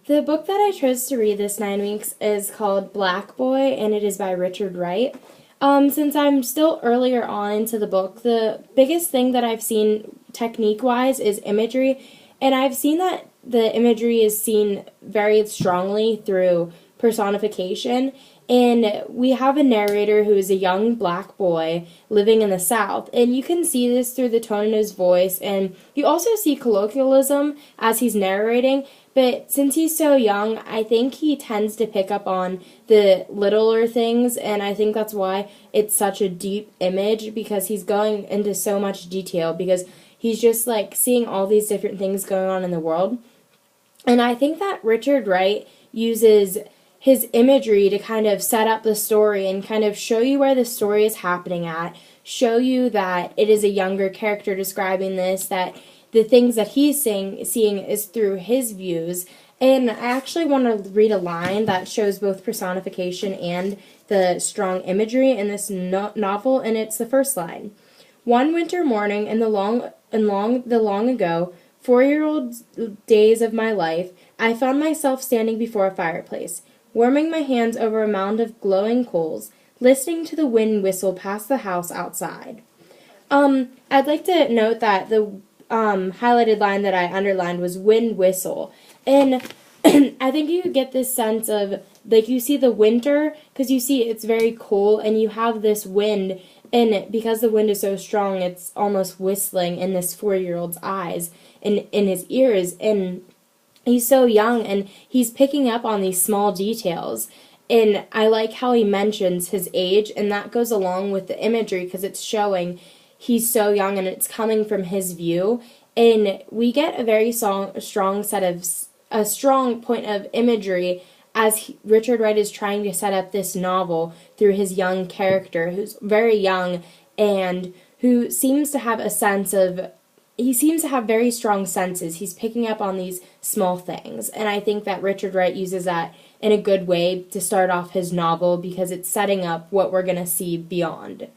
The book that I chose to read this 9 weeks is called Black Boy, and it is by Richard Wright. Since I'm still earlier on into the book, the biggest thing that I've seen technique-wise is imagery, and I've seen that the imagery is seen very strongly through personification. And we have a narrator who is a young black boy living in the South, and you can see this through the tone in his voice, and you also see colloquialism as he's narrating. But since he's so young, I think he tends to pick up on the littler things, and I think that's why it's such a deep image, because he's going into so much detail, because he's just like seeing all these different things going on in the world. And I think that Richard Wright uses his imagery to kind of set up the story and kind of show you where the story is happening at, show you that it is a younger character describing this, that the things that he's seeing is through his views. And I actually want to read a line that shows both personification and the strong imagery in this novel, and it's the first line. One winter morning in the long ago, 4-year-old days of my life, I found myself standing before a fireplace, warming my hands over a mound of glowing coals, listening to the wind whistle past the house outside. I'd like to note that the highlighted line that I underlined was wind whistle. And I think you get this sense of, like, you see the winter, because you see it's very cold, and you have this wind, and because the wind is so strong, it's almost whistling in this 4-year-old's eyes and in his ears, and he's so young, and he's picking up on these small details. And I like how he mentions his age, and that goes along with the imagery, because it's showing he's so young, and it's coming from his view. And we get a very strong point of imagery as Richard Wright is trying to set up this novel through his young character, who's very young, and who seems to have he seems to have very strong senses. He's picking up on these small things, and I think that Richard Wright uses that in a good way to start off his novel, because it's setting up what we're going to see beyond.